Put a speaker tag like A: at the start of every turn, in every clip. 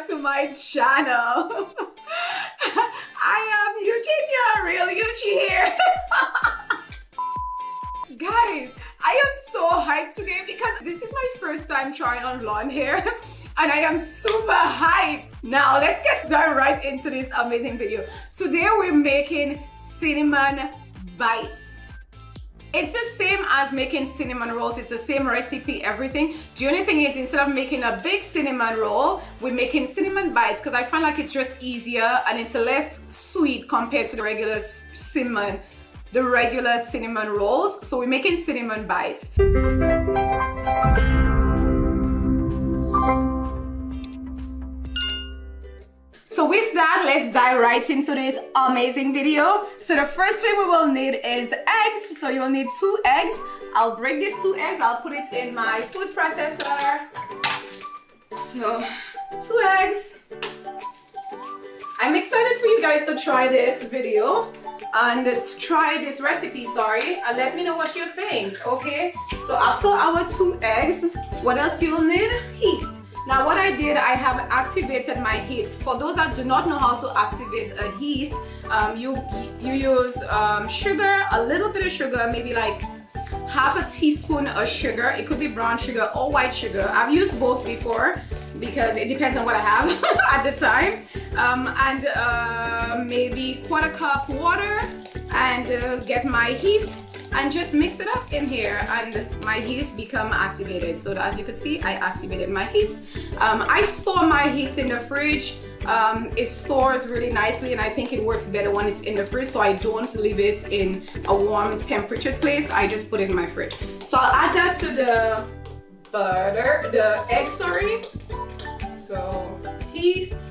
A: back to my channel. I am Eugenia, Real Eugie here. Guys, I am so hyped today because this is my first time trying on blonde hair and I am super hyped. Now let's get right into this amazing video. Today we're making cinnamon bites. It's the same as making cinnamon rolls. It's the same recipe, everything. The only thing is, instead of making a big cinnamon roll, we're making cinnamon bites because I find like it's just easier and it's less sweet compared to the regular cinnamon rolls. So we're making cinnamon bites. So with that, let's dive right into this amazing video. So the first thing we will need is eggs. So you'll need 2 eggs. I'll break these 2 eggs. I'll put it in my food processor. So 2 eggs. I'm excited for you guys to try this video and to try this recipe, and let me know what you think, okay? So after our 2 eggs, what else you'll need? Yeast. Now what I did, I have activated my yeast. For those that do not know how to activate a yeast, you use sugar, a little bit of sugar, maybe like half a teaspoon of sugar. It could be brown sugar or white sugar. I've used both before because it depends on what I have at the time. And maybe 1/4 cup water and get my yeast and just mix it up in here and my yeast become activated. So as you can see, I activated my yeast. I store my yeast in the fridge. It stores really nicely and I think it works better when it's in the fridge, so I don't leave it in a warm temperature place. I just put it in my fridge. So I'll add that to the egg, sorry. So yeast,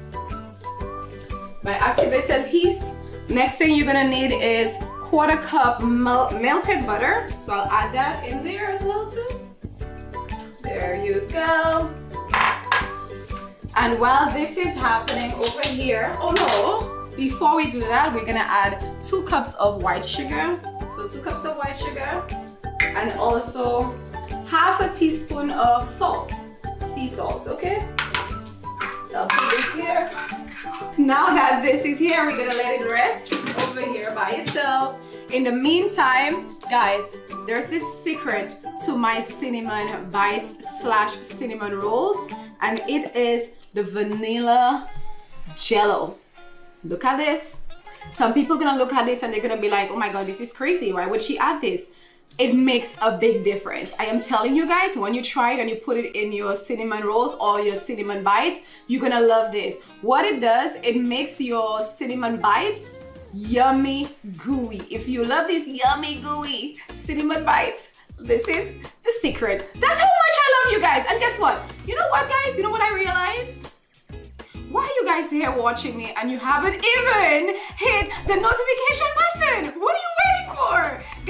A: my activated yeast. Next thing you're gonna need is 1/4 cup melted butter. So I'll add that in there as well too. There you go. And while this is happening over here, oh no, before we do that, we're gonna add 2 cups of white sugar. So 2 cups of white sugar and also half a teaspoon of salt, sea salt, okay? So I'll put this here. Now that this is here, we're gonna let it rest over here by itself. In the meantime, guys, there's this secret to my cinnamon bites / cinnamon rolls, and it is the vanilla jello. Look at this. Some people are gonna look at this and they're gonna be like, oh my god, this is crazy. Why would she add this? It makes a big difference. I am telling you guys, when you try it and you put it in your cinnamon rolls or your cinnamon bites, you're gonna love this. What it does, it makes your cinnamon bites yummy gooey. If you love these yummy gooey cinnamon bites, this is the secret. That's how much I love you guys. And guess what? You know what, guys? You know what I realized? Why are you guys here watching me and you haven't even hit the notification button? What are you waiting for?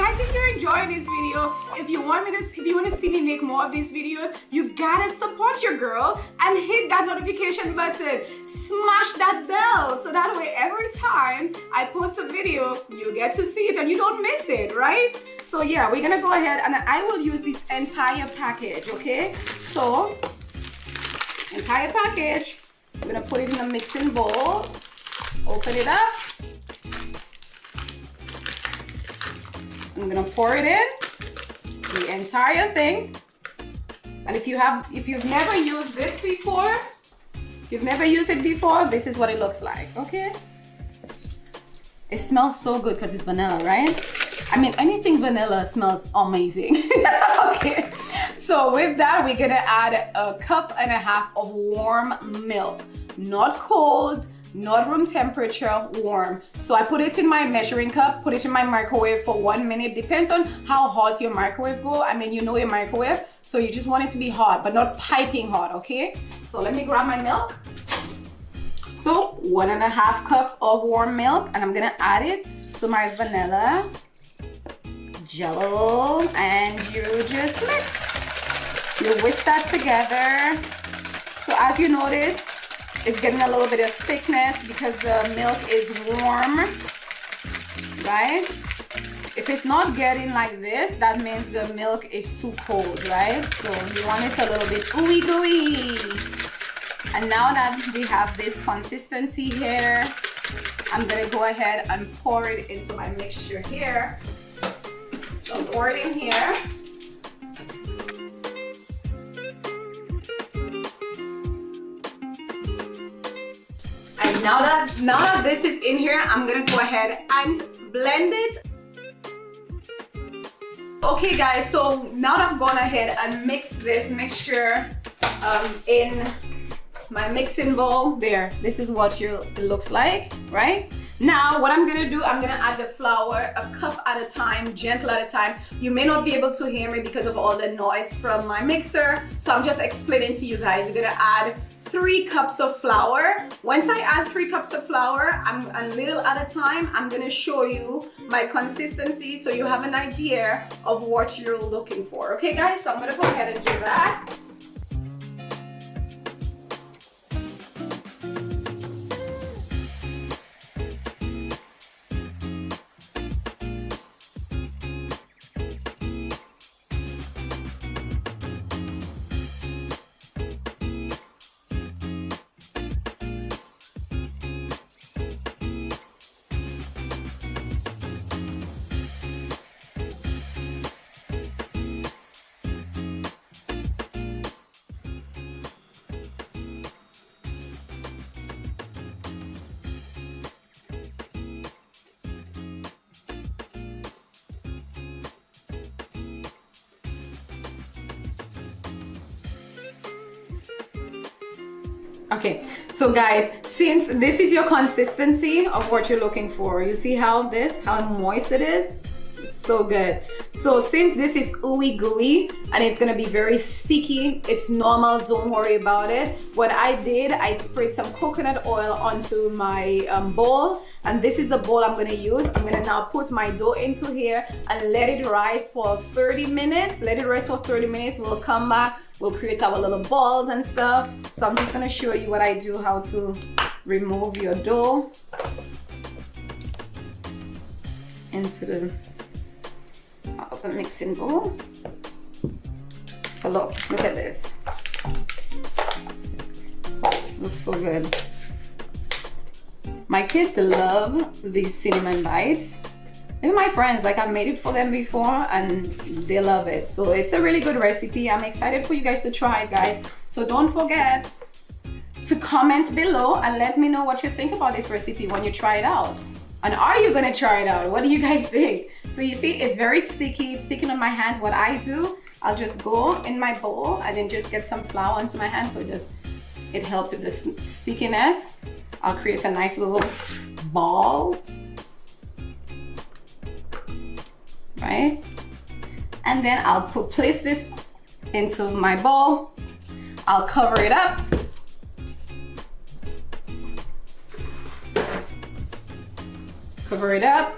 A: Guys, if you're enjoying this video, if you want to see me make more of these videos, you gotta support your girl and hit that notification button. Smash that bell so that way every time I post a video, you get to see it and you don't miss it, right? So yeah, we're gonna go ahead and I will use this entire package, okay? So, entire package. I'm gonna put it in a mixing bowl, open it up. I'm gonna pour it in, the entire thing. And if you've never used this before, this is what it looks like, okay? It smells so good because it's vanilla, right? I mean, anything vanilla smells amazing. Okay. So with that, we're gonna add 1.5 cups of warm milk. Not cold, not room temperature, warm. So I put it in my measuring cup, put it in my microwave for 1 minute. Depends on how hot your microwave go. I mean, you know your microwave, so you just want it to be hot, but not piping hot, okay? So let me grab my milk. So 1.5 cups of warm milk, and I'm gonna add it to my vanilla jello, and you just mix. You whisk that together. So as you notice, it's getting a little bit of thickness because the milk is warm, right? If it's not getting like this, that means the milk is too cold, right? So you want it a little bit ooey gooey. And now that we have this consistency here, I'm gonna go ahead and pour it into my mixture here. So I'll pour it in here. And now that this is in here, I'm gonna go ahead and blend it. Okay guys, so now that I've gone ahead and mixed this mixture in my mixing bowl, there, this is what it looks like, right? Now what I'm gonna do, I'm gonna add the flour a cup at a time, gentle at a time. You may not be able to hear me because of all the noise from my mixer, so I'm just explaining to you guys. You're gonna add 3 cups of flour. Once I add 3 cups of flour, I'm a little at a time. I'm gonna show you my consistency so you have an idea of what you're looking for. Okay guys, so I'm gonna go ahead and do that. Okay, so guys, since this is your consistency of what you're looking for, you see how moist it is? So good. So since this is ooey gooey and it's gonna be very sticky, it's normal, don't worry about it. What I did, I sprayed some coconut oil onto my bowl, and this is the bowl I'm gonna use. I'm gonna now put my dough into here and let it rise for 30 minutes. Let it rise for 30 minutes, we'll come back. We'll create our little balls and stuff. So I'm just gonna show you what I do, how to remove your dough into the mixing bowl. So look at this. Looks so good. My kids love these cinnamon bites. Even my friends, like I've made it for them before and they love it. So it's a really good recipe. I'm excited for you guys to try it, guys. So don't forget to comment below and let me know what you think about this recipe when you try it out. And are you gonna try it out? What do you guys think? So you see, it's very sticky, it's sticking on my hands. What I do, I'll just go in my bowl and then just get some flour onto my hands, so it helps with the stickiness. I'll create a nice little ball. Right? And then I'll place this into my bowl. I'll cover it up. Cover it up.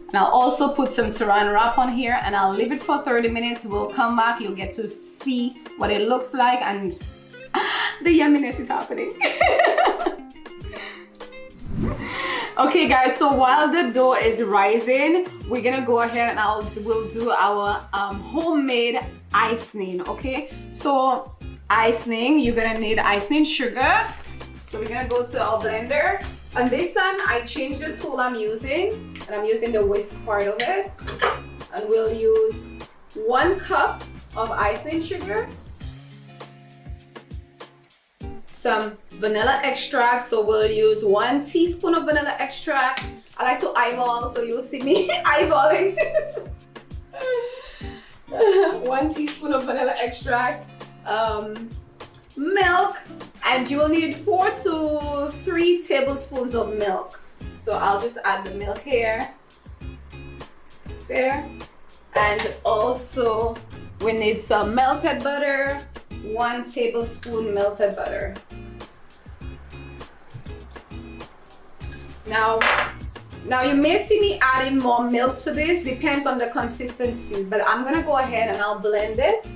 A: And I'll also put some saran wrap on here and I'll leave it for 30 minutes. We'll come back, you'll get to see what it looks like, and the yumminess is happening. Okay guys, so while the dough is rising, we're gonna go ahead and we'll do our homemade icing, okay? So icing, you're gonna need icing sugar. So we're gonna go to our blender. And this time I changed the tool I'm using, and I'm using the whisk part of it. And we'll use 1 cup of icing sugar, some vanilla extract, so we'll use 1 teaspoon of vanilla extract. I like to eyeball, so you'll see me eyeballing. 1 teaspoon of vanilla extract, milk, and you will need 4 to 3 tablespoons of milk. So I'll just add the milk here, there, and also we need some melted butter, 1 tablespoon melted butter. Now you may see me adding more milk to this, depends on the consistency, but I'm gonna go ahead and I'll blend this.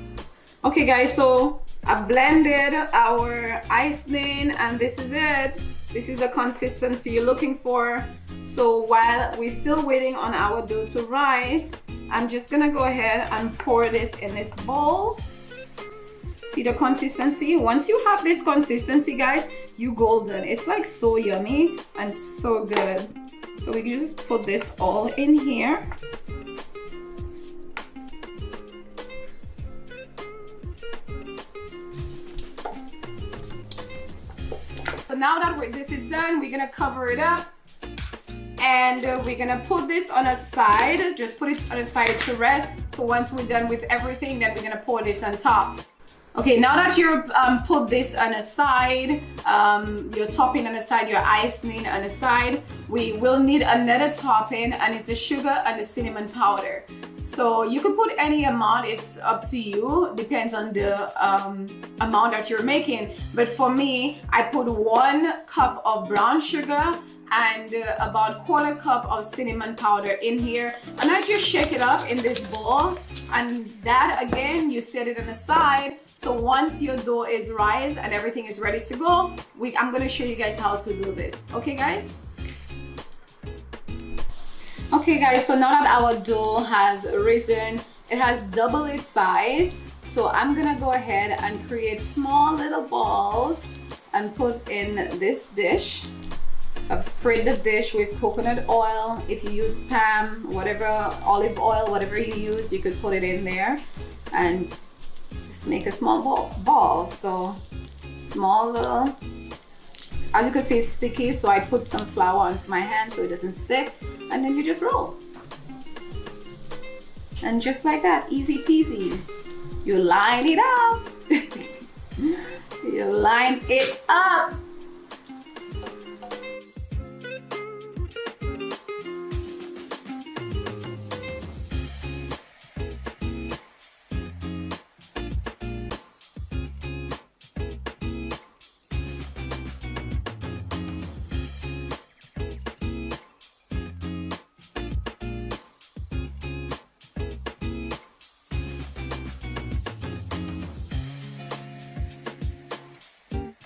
A: Okay guys, so I blended our icing and this is it. This is the consistency you're looking for. So while we're still waiting on our dough to rise, I'm just gonna go ahead and pour this in this bowl. See the consistency? Once you have this consistency, guys, you golden. It's like so yummy and so good. So we can just put this all in here. So now that this is done, we're gonna cover it up. And we're gonna put this on a side. Just put it on a side to rest. So once we're done with everything, then we're gonna pour this on top. Okay, now that you're put this on a side, your topping on the side, your icing on the side, we will need another topping, and it's the sugar and the cinnamon powder. So you could put any amount, it's up to you, depends on the amount that you're making. But for me, I put 1 cup of brown sugar and about 1/4 cup of cinnamon powder in here, and I just shake it up in this bowl. And that again, you set it on the side. So once your dough is rised and everything is ready to go, I'm gonna show you guys how to do this. Okay, guys? Okay, guys, so now that our dough has risen, it has double its size. So I'm gonna go ahead and create small little balls and put in this dish. So I've sprayed the dish with coconut oil. If you use palm, whatever, olive oil, whatever you use, you could put it in there and just make a small ball. So small little, as you can see, it's sticky, so I put some flour onto my hand so it doesn't stick, and then you just roll. And just like that, easy peasy. You line it up. You line it up.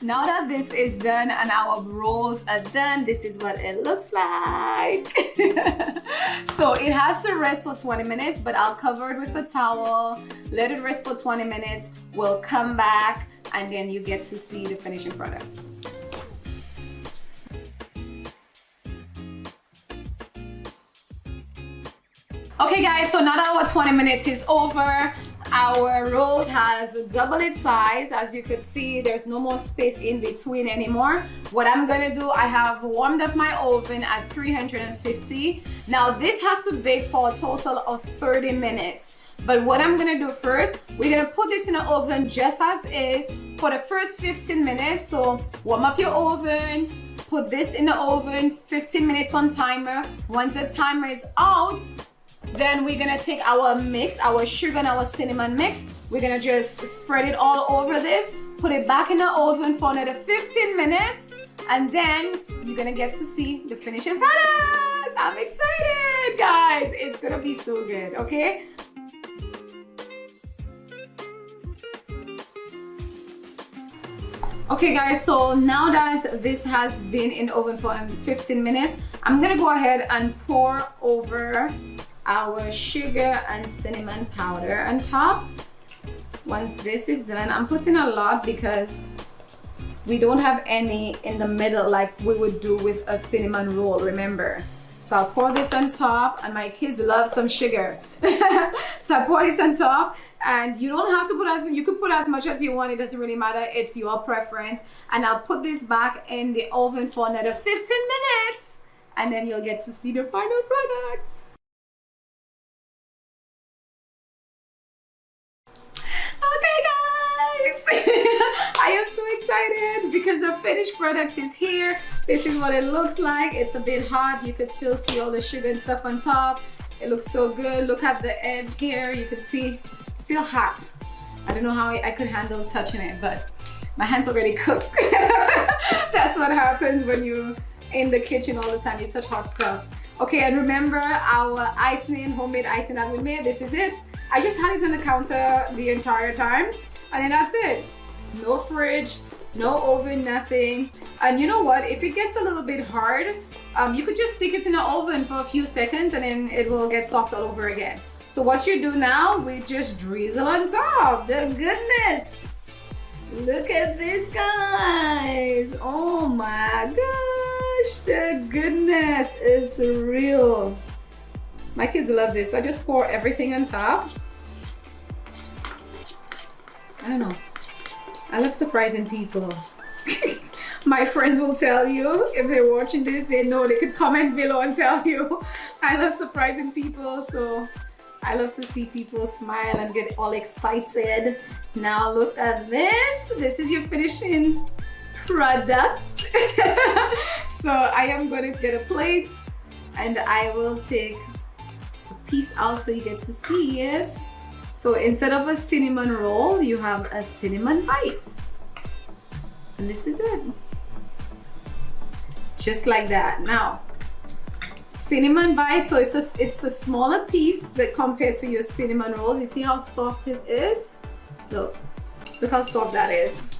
A: Now that this is done and our rolls are done, this is what it looks like. So it has to rest for 20 minutes, but I'll cover it with a towel, let it rest for 20 minutes. We'll come back and then you get to see the finishing product. Okay guys, so now that our 20 minutes is over, our roll has double its size. As you could see, there's no more space in between anymore. What I'm gonna do, I have warmed up my oven at 350. Now this has to bake for a total of 30 minutes. But what I'm gonna do first, we're gonna put this in the oven just as is for the first 15 minutes. So warm up your oven, put this in the oven, 15 minutes on timer. Once the timer is out, then we're gonna take our mix, our sugar and our cinnamon mix. We're gonna just spread it all over this, put it back in the oven for another 15 minutes, and then you're gonna get to see the finishing products. I'm excited, guys. It's gonna be so good, okay? Okay guys, so now that this has been in the oven for 15 minutes, I'm gonna go ahead and pour over our sugar and cinnamon powder on top. Once this is done, I'm putting a lot because we don't have any in the middle like we would do with a cinnamon roll, remember. So I'll pour this on top, and my kids love some sugar. So I pour this on top, and you don't have to put you could put as much as you want, it doesn't really matter, it's your preference. And I'll put this back in the oven for another 15 minutes, and then you'll get to see the final products. Okay guys, I am so excited because the finished product is here. This is what it looks like. It's a bit hot. You could still see all the sugar and stuff on top. It looks so good. Look at the edge here. You could see still hot. I don't know how I could handle touching it, but my hands already cooked. That's what happens when you in the kitchen all the time. You touch hot stuff. Okay, and remember our icing, homemade icing that we made. This is it. I just had it on the counter the entire time, and then that's it. No fridge, no oven, nothing. And you know what? If it gets a little bit hard, you could just stick it in the oven for a few seconds and then it will get soft all over again. So what you do now, we just drizzle on top. The goodness. Look at this, guys. Oh my gosh, the goodness is real. My kids love this, so I just pour everything on top. I don't know, I love surprising people. My friends will tell you, if they're watching this, they know they could comment below and tell you. I love surprising people, so I love to see people smile and get all excited. Now look at this. This is your finishing product. So I am going to get a plate and I will take a piece out so you get to see it. So instead of a cinnamon roll, you have a cinnamon bite. And this is it. Just like that. Now, cinnamon bite, so it's a smaller piece that compared to your cinnamon rolls. You see how soft it is? Look how soft that is.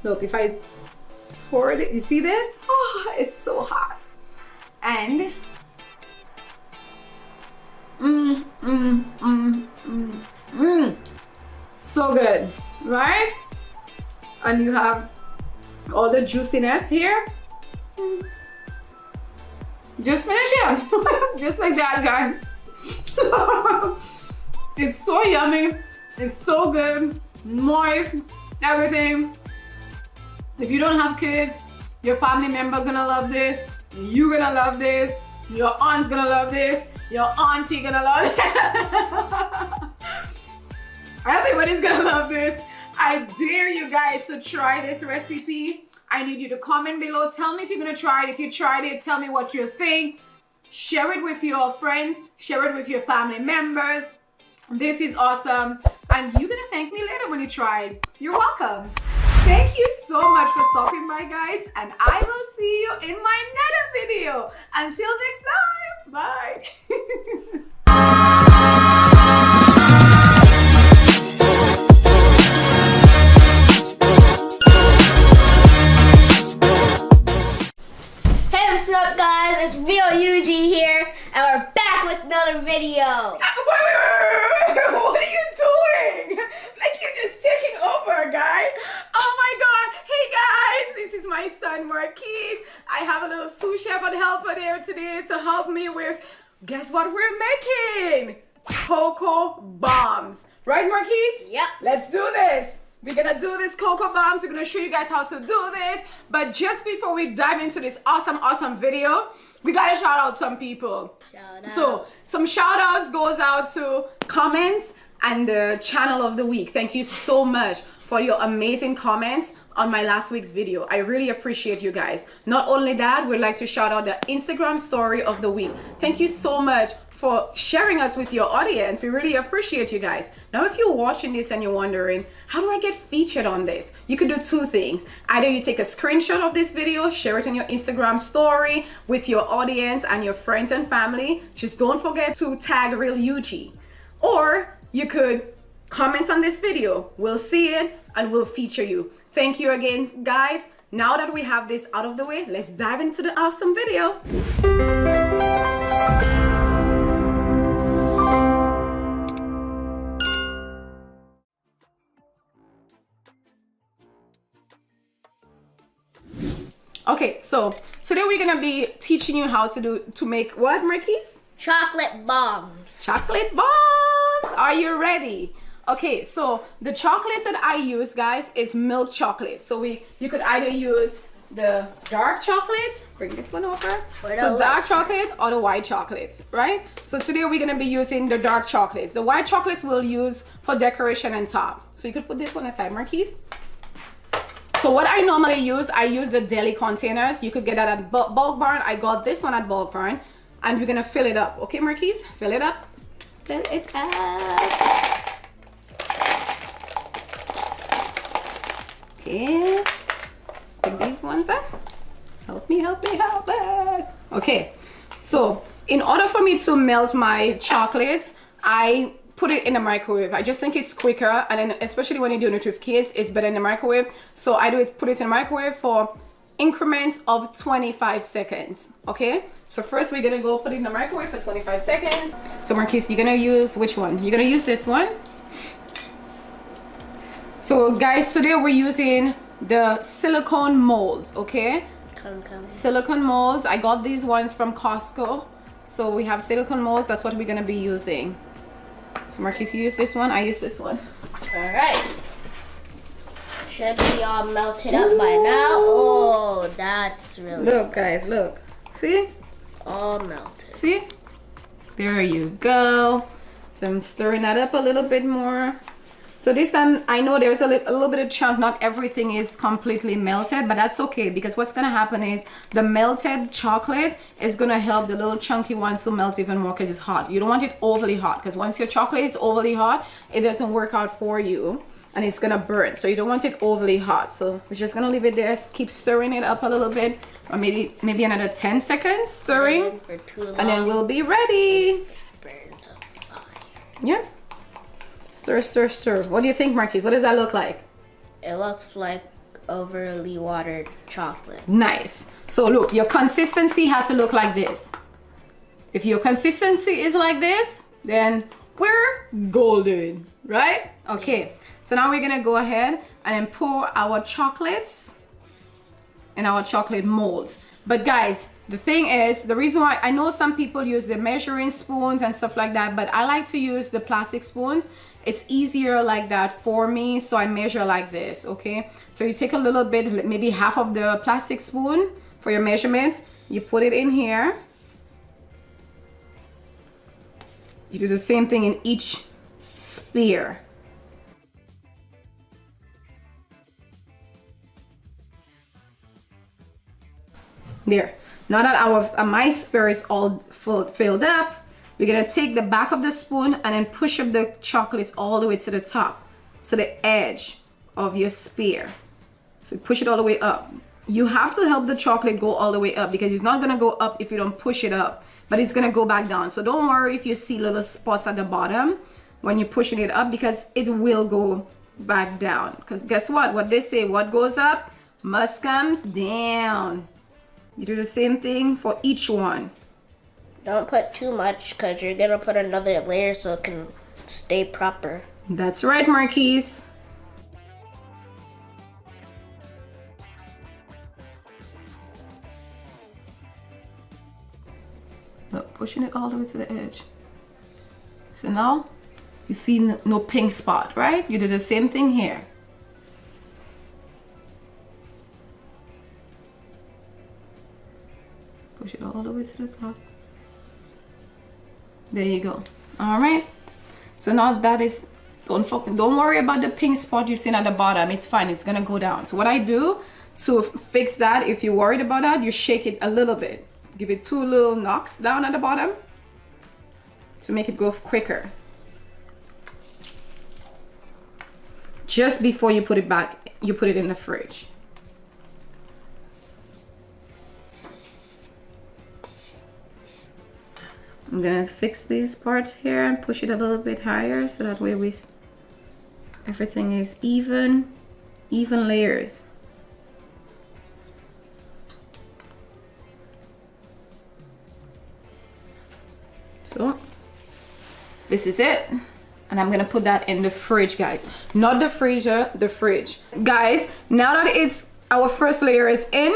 A: Look, if I pour it, you see this? Oh, it's so hot. And so good, right? And you have all the juiciness here. Just finish it. Just like that, guys. It's so yummy. It's so good. Moist. Everything. If you don't have kids, your family member gonna love this. You gonna love this. Your aunt's gonna love this. Your auntie gonna love it. Everybody's gonna love this. I dare you guys to try this recipe. I need you to comment below. Tell me if you're gonna try it. If you tried it, tell me what you think. Share it with your friends. Share it with your family members. This is awesome. And you're gonna thank me later when you try it. You're welcome. Thank you so much for stopping by, guys. And I will see you in my next video. Until next time. Bye.
B: What's up, guys? It's REALEUGIE here, and we're back with another video.
A: Wait. What are you doing? Like you're just taking over, guy. Oh my God. Hey guys, this is my son Marquise. I have a little sous chef and helper there today to help me with, guess what we're making? Cocoa bombs. Right, Marquise?
B: Yep.
A: Let's do this. We're gonna do this cocoa bombs. We're gonna show you guys how to do this. But just before we dive into this awesome video, we gotta shout out some people.
B: Shout out.
A: So some shout outs goes out to comments and the channel of the week. Thank you so much for your amazing comments on my last week's video. I really appreciate you guys. Not only that, we'd like to shout out the Instagram story of the week. Thank you so much for sharing us with your audience. We really appreciate you guys. Now, if you're watching this and you're wondering, how do I get featured on this? You can do two things. Either you take a screenshot of this video, share it on your Instagram story with your audience and your friends and family. Just don't forget to tag REALEUGIE. Or you could comment on this video. We'll see it and we'll feature you. Thank you again, guys. Now that we have this out of the way, let's dive into the awesome video. Okay, so today we're gonna be teaching you how to make what, Marquise?
B: Chocolate bombs.
A: Chocolate bombs! Are you ready? Okay, so the chocolates that I use, guys, is milk chocolate. So you could either use the dark chocolate, bring this one over. So dark chocolate or the white chocolates, right? So today we're gonna be using the dark chocolates. The white chocolates we'll use for decoration and top. So you could put this one aside, Marquise. So what I normally use, I use the deli containers. You could get that at Bulk Barn. I got this one at Bulk Barn. And we're gonna fill it up. Okay, Marquise? Fill it up. Fill it up. Okay. Pick these ones up. Help me. Okay. So in order for me to melt my chocolates, I put it in the microwave. I just think it's quicker, and then especially when you're doing it with kids, it's better in the microwave. So I put it in the microwave for increments of 25 seconds. Okay, so first we're gonna go put it in the microwave for 25 seconds. So Marquise, you're gonna use which one? You're gonna use this one. So guys, today we're using the silicone molds, okay? Silicone molds. I got these ones from Costco. So we have silicone molds. That's what we're gonna be using. So Marquise, you use this one. I use this one.
B: All right. Should be all melted up by now. Oh, that's really
A: look, guys. Look. See?
B: All melted.
A: See? There you go. So I'm stirring that up a little bit more. So this time, I know there's a little bit of chunk. Not everything is completely melted, but that's okay because what's going to happen is the melted chocolate is going to help the little chunky ones to melt even more because it's hot. You don't want it overly hot because once your chocolate is overly hot, it doesn't work out for you and it's going to burn. So you don't want it overly hot. So we're just going to leave it there. Keep stirring it up a little bit or maybe another 10 seconds stirring
B: for too long.
A: And then we'll be ready. Yeah. Stir, stir, stir. What do you think, Marquise? What does that look like?
B: It looks like overly watered chocolate.
A: Nice. So look, your consistency has to look like this. If your consistency is like this, then we're golden, right? Okay. So now we're gonna go ahead and then pour our chocolates in our chocolate molds. But guys, the thing is, the reason why I know some people use the measuring spoons and stuff like that, but I like to use the plastic spoons. It's easier like that for me, so I measure like this, okay? So you take a little bit, maybe half of the plastic spoon for your measurements. You put it in here. You do the same thing in each sphere. There. Now that my sphere is all filled up, we're gonna take the back of the spoon and then push up the chocolates all the way to the top, to the edge of your sphere. So push it all the way up. You have to help the chocolate go all the way up because it's not gonna go up if you don't push it up, but it's gonna go back down. So don't worry if you see little spots at the bottom when you're pushing it up because it will go back down. Because guess what? What they say, what goes up must comes down. You do the same thing for each one.
B: Don't put too much because you're going to put another layer so it can stay proper.
A: That's right, Marquise. Look, pushing it all the way to the edge. So now you see no pink spot, right? You do the same thing here. Push it all the way to the top. There you go. All right. So now that is, don't worry about the pink spot you've seen at the bottom. It's fine. It's gonna go down. So what I do to fix that, if you're worried about that, you shake it a little bit. Give it 2 little knocks down at the bottom to make it go quicker. Just before you put it back, you put it in the fridge. I'm gonna fix these parts here and push it a little bit higher so that way everything is even layers. So this is it. And I'm gonna put that in the fridge, guys. Not the freezer, the fridge. Guys, now that our first layer is in,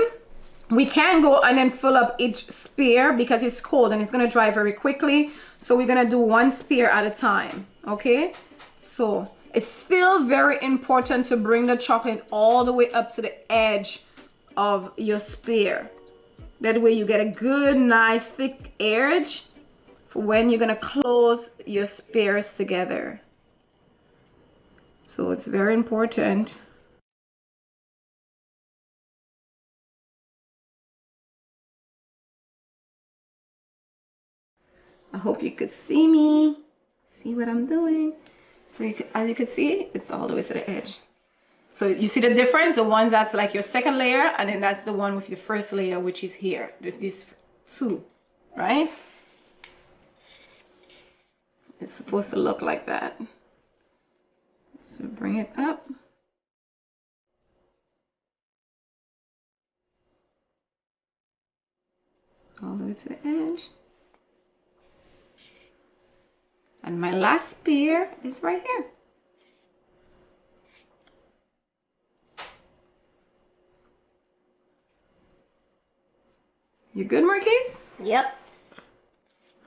A: we can go and then fill up each sphere because it's cold and it's gonna dry very quickly. So we're gonna do 1 sphere at a time, okay? So it's still very important to bring the chocolate all the way up to the edge of your sphere. That way you get a good, nice, thick edge for when you're gonna close your spheres together. So it's very important. I hope you could see me, see what I'm doing. So as you can see, it's all the way to the edge. So you see the difference? The one that's like your second layer, and then that's the one with your first layer, which is here. There's these 2, right? It's supposed to look like that. So bring it up. All the way to the edge. And my last spear is right here. You good, Marquise?
B: Yep.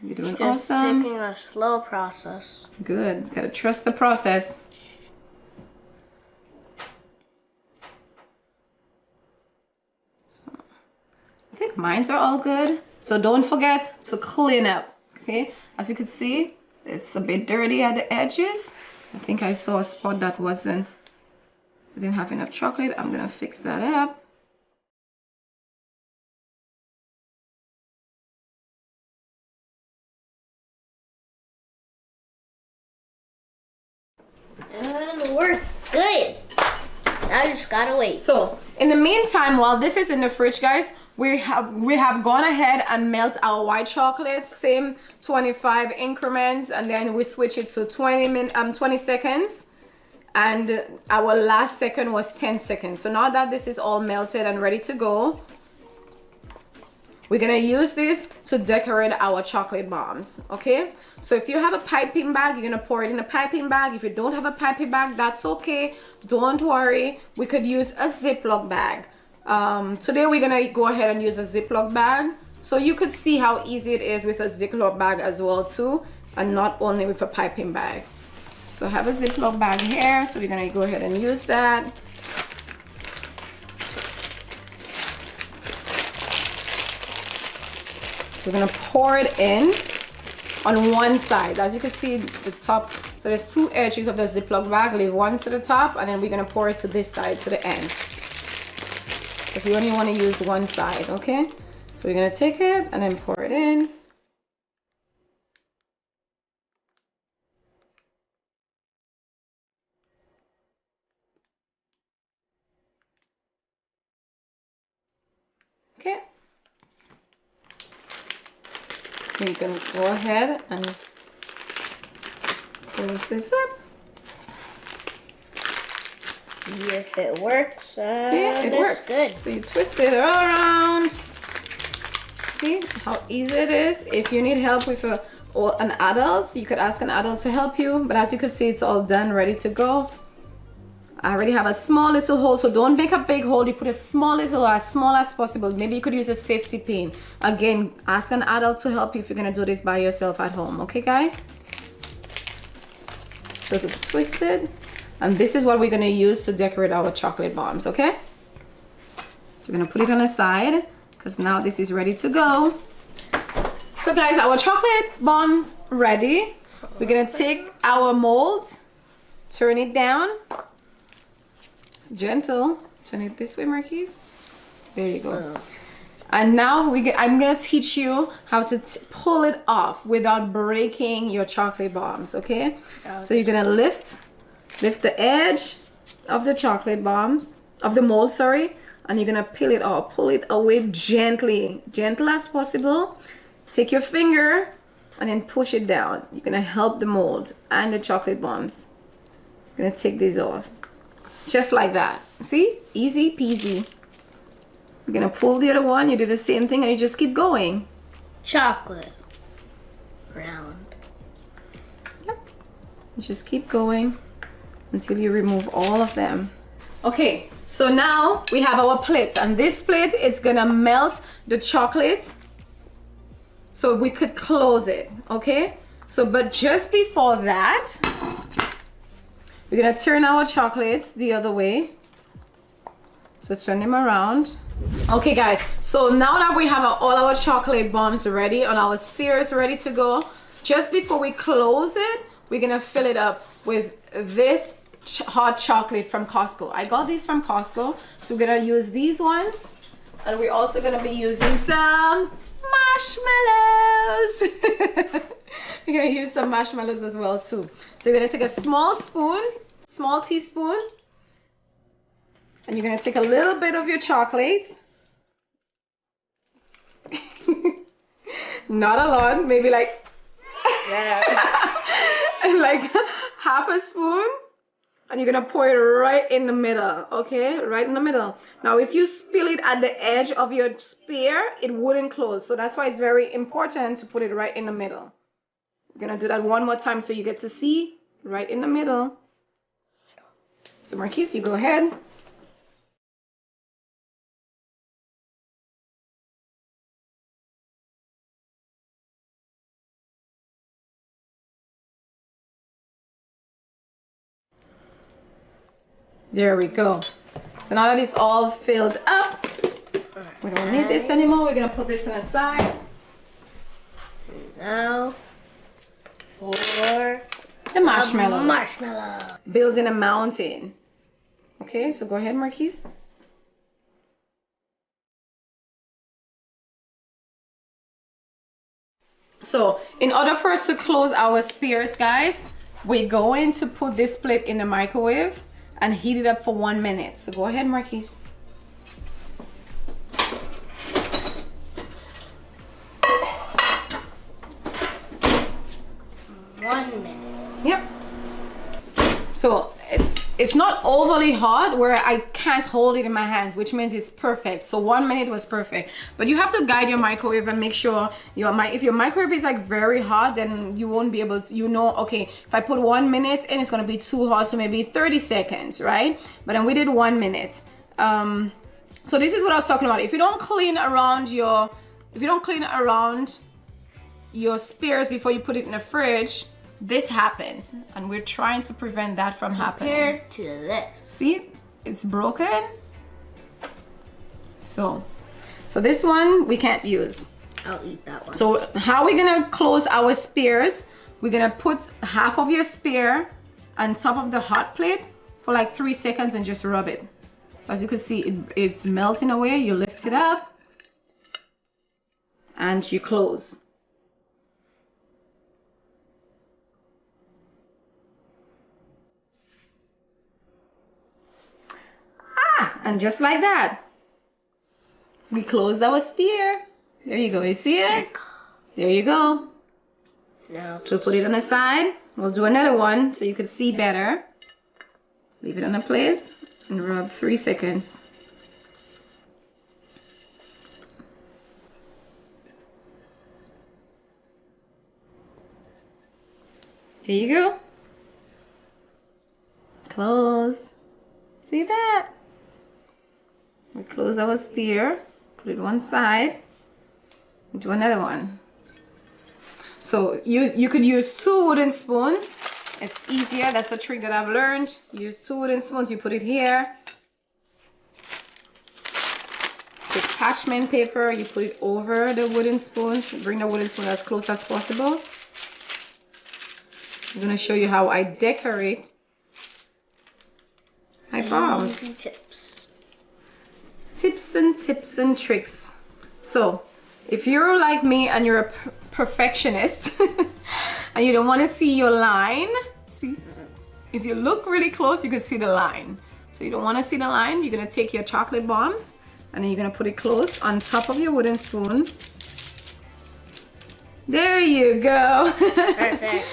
A: You're doing
B: Just
A: awesome.
B: taking a slow process.
A: Good. Gotta trust the process. So, I think mines are all good. So don't forget to clean up. Okay. As you can see, it's a bit dirty at the edges. I think I saw a spot that didn't have enough chocolate. I'm gonna fix that up.
B: And we're good. Now you just gotta wait.
A: So in the meantime, while this is in the fridge, guys, we have gone ahead and melt our white chocolate, same 25 increments, and then we switch it to 20 seconds, and our last second was 10 seconds. So now that this is all melted and ready to go, we're gonna use this to decorate our chocolate bombs. Okay, so if you have a piping bag, you're gonna pour it in a piping bag. If you don't have a piping bag, that's okay, don't worry. We could use a Ziploc bag. Today we're gonna go ahead and use a Ziploc bag, so you could see how easy it is with a Ziploc bag as well too, and not only with a piping bag. So I have a Ziploc bag here, so we're gonna go ahead and use that. So we're gonna pour it in on one side. As you can see, the top, so there's two edges of the Ziploc bag. Leave one to the top, and then we're gonna pour it to this side, to the end. Because we only wanna use one side, okay? So we're gonna take it and then pour it in. Okay. You can go ahead and close this up.
B: See if it works.
A: See, it works.
B: Good.
A: So you twist it around. See how easy it is? If you need help with an adult, you could ask an adult to help you. But as you can see, it's all done, ready to go. I already have a small little hole, so don't make a big hole. You put a small little, as small as possible. Maybe you could use a safety pin. Again, ask an adult to help you if you're gonna do this by yourself at home. Okay, guys? So to twist it, and this is what we're gonna use to decorate our chocolate bombs. Okay? So we're gonna put it on the side, because now this is ready to go. So guys, our chocolate bombs ready. We're gonna take our mold, turn it down. It's gentle. Turn it this way, Marquise. There you go. And now I'm gonna teach you how to pull it off without breaking your chocolate bombs. Okay? So you're gonna lift the edge of the chocolate bombs, of the mold, sorry, and you're gonna peel it off. Pull it away gently, gentle as possible. Take your finger and then push it down. You're gonna help the mold and the chocolate bombs. You're gonna take these off. Just like that. See? Easy peasy. You're gonna pull the other one, you do the same thing, and you just keep going.
B: Chocolate. Round.
A: Yep. You just keep going until you remove all of them. Okay, so now we have our plate, and this plate, it's gonna melt the chocolate so we could close it, okay? So, but just before that, we're gonna turn our chocolates the other way. So turn them around. Okay guys, so now that we have all our chocolate bombs ready and our spheres ready to go, just before we close it, we're gonna fill it up with this hot chocolate from Costco. I got these from Costco, so we're gonna use these ones, and we're also gonna be using some marshmallows. We're gonna use some marshmallows as well too. So you're gonna take a small teaspoon, and you're gonna take a little bit of your chocolate. Not a lot, maybe like like half a spoon, and you're gonna pour it right in the middle, okay? Right in the middle. Now if you spill it at the edge of your sphere, it wouldn't close, so that's why it's very important to put it right in the middle. We're gonna do that one more time so you get to see right in the middle. So Marquise, you go ahead. There we go. So now that it's all filled up, we don't need this anymore. We're gonna put this on the side.
B: Now for
A: the marshmallow.
B: Marshmallow.
A: Building a mountain. Okay, so go ahead, Marquise. So in order for us to close our spears, guys, we're going to put this plate in the microwave and heat it up for 1 minute. So go ahead, Marquise. Yep. So it's not overly hot where I can't hold it in my hands, which means it's perfect. So 1 minute was perfect. But you have to guide your microwave and make sure if your microwave is like very hot, then you won't be able to, okay, if I put 1 minute in, it's gonna be too hot, so maybe 30 seconds, right? But then we did 1 minute. So this is what I was talking about. If you don't clean around your spears before you put it in the fridge, this happens, and we're trying to prevent that from happening.
B: Compared to this.
A: See, it's broken. So this one we can't use.
B: I'll eat that one.
A: So how we're gonna close our spears, we're gonna put half of your spear on top of the hot plate for like 3 seconds and just rub it. So as you can see, it's melting away. You lift it up and you close. And just like that, we closed our spear. There you go. You see it? There you go.
B: Now
A: So put it on the side. We'll do another one so you can see better. Leave it on the plate and rub 3 seconds. There you go. Close. See that? We close our spear, put it one side, and do another one. So you could use 2 wooden spoons. It's easier. That's a trick that I've learned. Use 2 wooden spoons. You put it here. With parchment paper, you put it over the wooden spoon. Bring the wooden spoon as close as possible. I'm gonna show you how I decorate my bombs. Tips and tricks. So if you're like me and you're a perfectionist and you don't want to see your line, see, if you look really close, you can see the line. So you don't want to see the line, you're going to take your chocolate bombs and then you're going to put it close on top of your wooden spoon. There you go.
B: Perfect.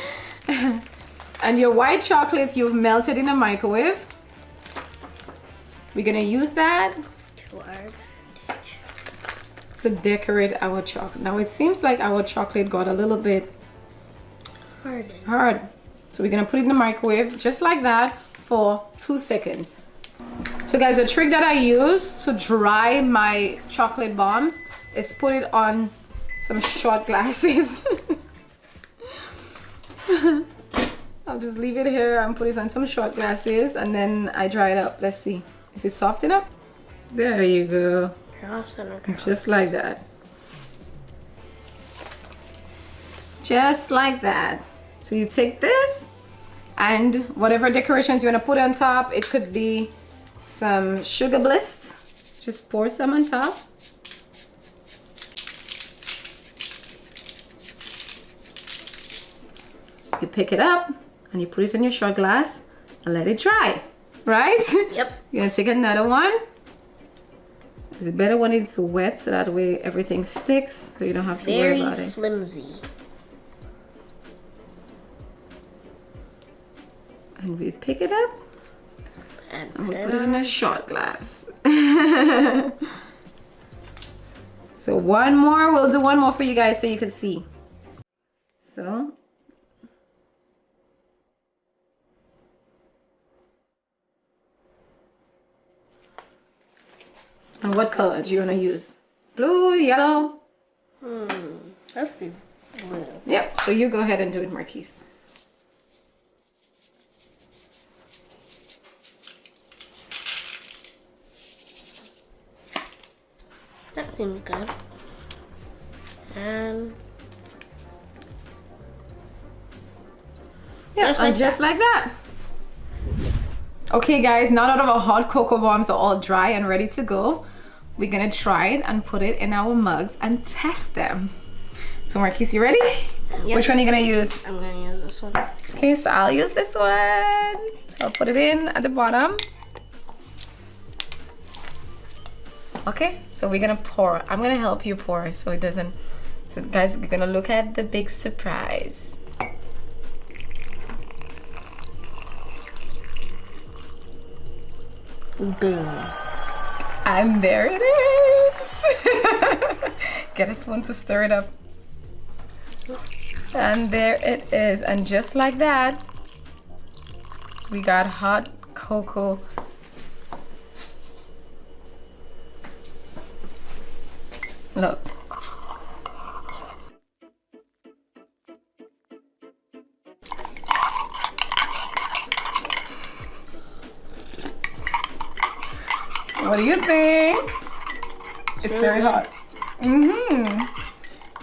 A: And your white chocolates you've melted in a microwave. We're going to use that to decorate our chocolate. Now it seems like our chocolate got a little bit hard. So we're gonna put it in the microwave just like that for 2 seconds. So guys, a trick that I use to dry my chocolate bombs is put it on some shot glasses. I'll just leave it here and put it on some shot glasses and then I dry it up. Let's see. Is it soft enough? There you go. Just like that. Just like that. So you take this and whatever decorations you want to put on top, it could be some sugar bliss. Just pour some on top. You pick it up and you put it in your shot glass and let it dry. Right?
B: Yep.
A: You're gonna take another one. It's better when it's wet so that way everything sticks so you don't have to worry about it.
B: Very flimsy.
A: And we pick it up and we put it in a shot glass. So one more, we'll do one more for you guys so you can see. So and what color do you want to use? Blue, yellow?
B: Let's do blue.
A: Yep, so you go ahead and do it, Marquise.
B: Seems good. And
A: yeah, and just like that. Okay guys, now that our hot cocoa bombs are all dry and ready to go, we're gonna try it and put it in our mugs and test them. So Marquise, you ready? Yep. Which one are you gonna use?
B: I'm gonna use this one.
A: Okay, so I'll use this one. So I'll put it in at the bottom. Okay, so we're gonna pour. I'm gonna help you pour so it doesn't. So guys, we're gonna look at the big surprise.
B: Boom.
A: And there it is. Get a spoon to stir it up. And there it is. And just like that, we got hot cocoa. Look. What do you think? It's very hot.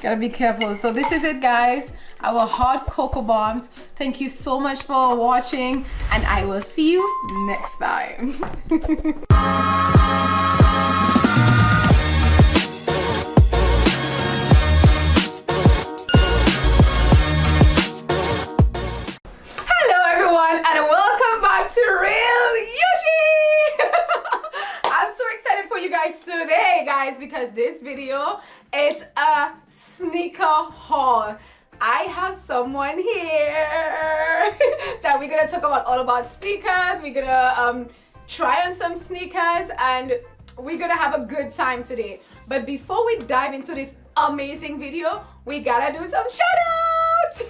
A: Gotta be careful. So this is it guys, our hot cocoa bombs. Thank you so much for watching and I will see you next time. Hello everyone and welcome back to Real Eugie. I'm so excited for you guys today guys because this video, it's a sneaker haul. I have someone here that we're gonna talk about all about sneakers. We're gonna try on some sneakers and we're gonna have a good time today. But before we dive into this amazing video, we gotta do some shout outs.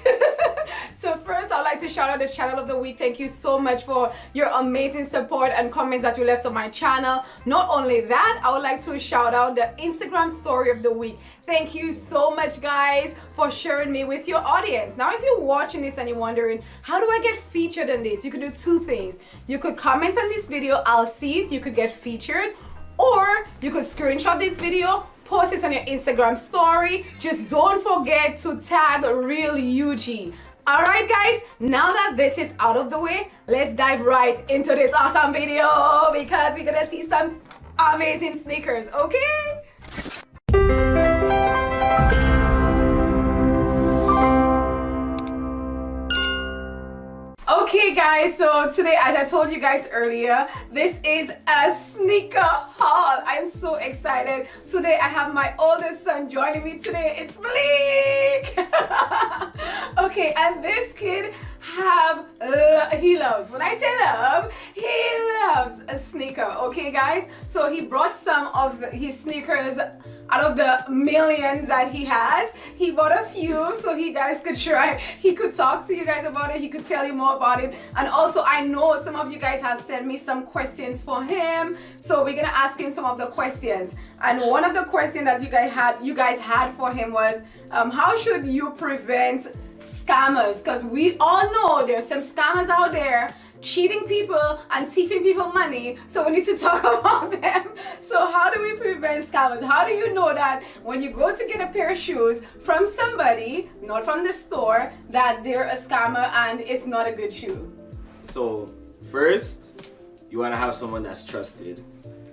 A: So first I'd like to shout out the channel of the week. Thank you so much for your amazing support and comments that you left on my channel. Not only that, I would like to shout out the Instagram story of the week. Thank you so much guys for sharing me with your audience. Now if you're watching this and you're wondering, how do I get featured in this? You could do two things. You could comment on this video, I'll see it, you could get featured, or you could screenshot this video, post it on your Instagram story. Just don't forget to tag Real Eugie. Alright guys, now that this is out of the way, let's dive right into this awesome video because we're gonna see some amazing sneakers, okay? Okay guys, so today, as I told you guys earlier, this is a sneaker haul. I'm so excited. Today I have my oldest son joining me today. It's Malik. Okay, and this kid he loves, when I say love, he loves a sneaker, okay guys? So he brought some of his sneakers out of the millions that he has. He bought a few so you guys could try. He could talk to you guys about it. He could tell you more about it. And also I know some of you guys have sent me some questions for him. So we're gonna ask him some of the questions. And one of the questions that you guys had for him was, how should you prevent scammers? Because we all know there's some scammers out there cheating people and thieving people money, so we need to talk about them. So how do we prevent scammers? How do you know that when you go to get a pair of shoes from somebody, not from the store, that they're a scammer and it's not a good shoe? So
C: first, you want to have someone that's trusted.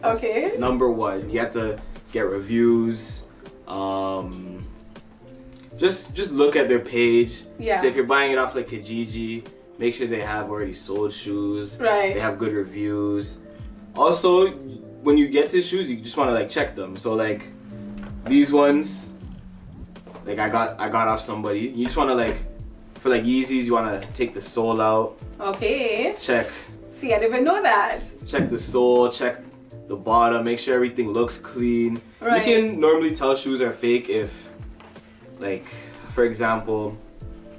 C: That's
A: okay.
C: Number one, you have to get reviews. Just look at their page.
A: Yeah.
C: So if you're buying it off like Kijiji, make sure they have already sold shoes.
A: Right.
C: They have good reviews. Also, when you get to shoes, you just want to like check them. So like these ones, like I got off somebody. You just want to like, for like Yeezys, you want to take the sole out.
A: Okay.
C: Check.
A: See, I didn't even know that.
C: Check the sole, check the bottom, make sure everything looks clean.
A: Right.
C: You can normally tell shoes are fake if, like, for example,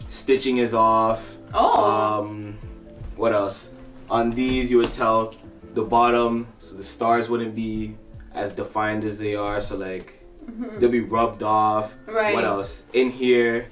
C: stitching is off.
A: Oh.
C: What else? On these, you would tell the bottom, so the stars wouldn't be as defined as they are. So like, they'll be rubbed off.
A: Right.
C: What else? In here,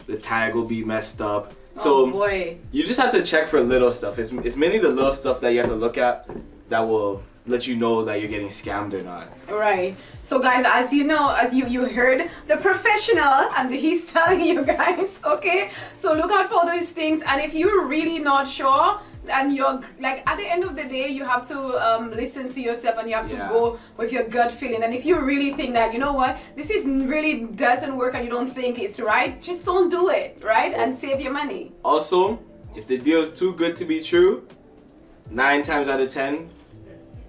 C: the tag will be messed up.
A: Oh
C: So
A: boy.
C: you just have to check for little stuff. It's mainly the little stuff that you have to look at that will let you know that you're getting scammed or not.
A: Right. So guys, as you know, as you heard the professional, and he's telling you guys, okay? So look out for those things, and if you're really not sure, and you're like, at the end of the day, you have to listen to yourself, and you have to go with your gut feeling. And if you really think that, you know what, this is really doesn't work, and you don't think it's right, just don't do it, right? And save your money.
C: Also, if the deal is too good to be true, 9 times out of 10,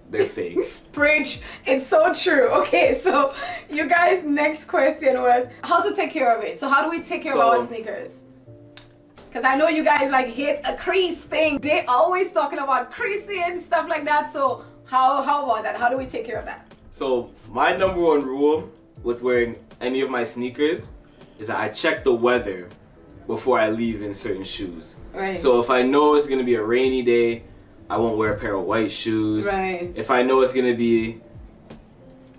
C: they're fake.
A: Preach. It's so true. Okay, so you guys, next question was how to take care of it. So how do we take care of our sneakers? Because I know you guys like hate a crease thing. They always talking about creasing and stuff like that. So how about that? How do we take care of that?
C: So my number one rule with wearing any of my sneakers is that I check the weather before I leave in certain shoes.
A: Right.
C: So if I know it's gonna be a rainy day, I won't wear a pair of white shoes.
A: Right.
C: If I know it's gonna be,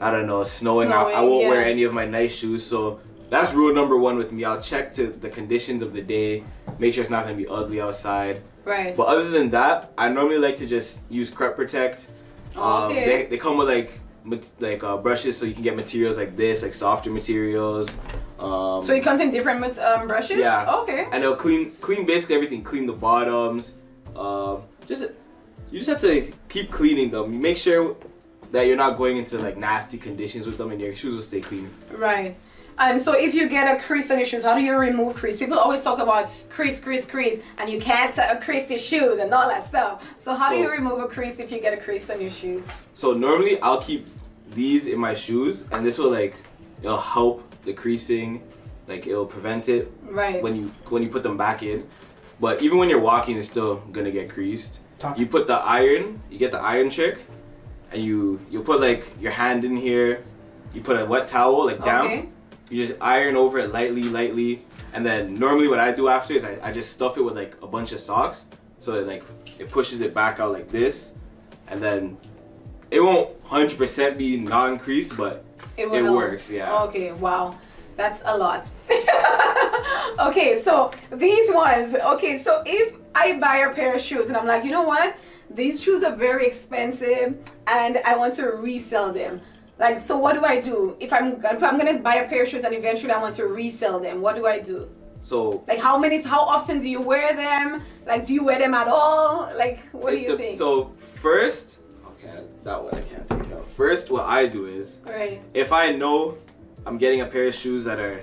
C: I don't know, snowing I won't wear any of my nice shoes. So that's rule number one with me. I'll check to the conditions of the day, make sure it's not gonna be ugly outside.
A: Right.
C: But other than that, I normally like to just use Crep Protect.
A: Okay.
C: They come with like brushes, so you can get materials like this, like softer materials.
A: So it comes in different brushes?
C: Yeah.
A: Okay.
C: And they'll clean basically everything. Clean the bottoms. You just have to keep cleaning them. You make sure that you're not going into like nasty conditions with them, and your shoes will stay clean. Right.
A: And so if you get a crease on your shoes, how do you remove crease? People always talk about crease, and you can't crease your shoes and all that stuff. So how do you remove a crease if you get a crease on your shoes?
C: So normally I'll keep these in my shoes, and this will it'll help the creasing, it'll prevent it.
A: Right.
C: When you put them back in. But even when you're walking, it's still gonna get creased. You put the iron, you get the iron trick, and you put your hand in here. You put a wet towel damp.
A: Okay.
C: You just iron over it lightly, and then normally what I do after is I just stuff it with a bunch of socks, so that it pushes it back out like this, and then it won't 100% be non-creased, but it works. Yeah.
A: Okay. Wow. That's a lot. Okay, so these ones. Okay, so if I buy a pair of shoes and I'm like, you know what? These shoes are very expensive and I want to resell them. So what do I do? If I'm gonna buy a pair of shoes and eventually I want to resell them, what do I do?
C: So
A: how often do you wear them? Do you wear them at all? What do you think?
C: So first, okay, that one I can't take out. First, what I do is, if I know I'm getting a pair of shoes that are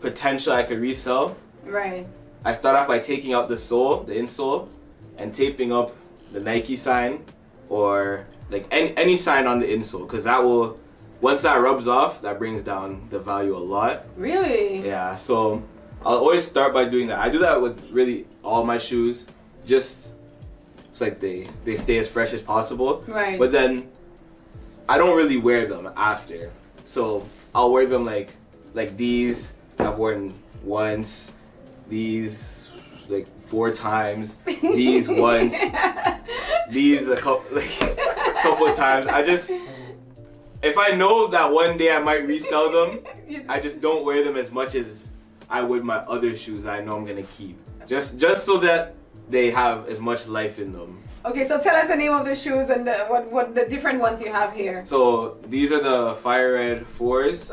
C: potential I could resell. Right. I start off by taking out the insole, and taping up the Nike sign or any sign on the insole, because that will, once that rubs off, that brings down the value a lot.
A: Really?
C: Yeah. So I'll always start by doing that. I do that with really all my shoes, just so they stay as fresh as possible.
A: Right.
C: But then I don't really wear them after. So I'll wear them like these. I've worn once, these 4 times, these once, these a couple of times. If I know that one day I might resell them, I just don't wear them as much as I would my other shoes that I know I'm gonna keep. Just so that they have as much life in them.
A: Okay, so tell us the name of the shoes and what the different ones you have here.
C: So these are the Fire Red 4s.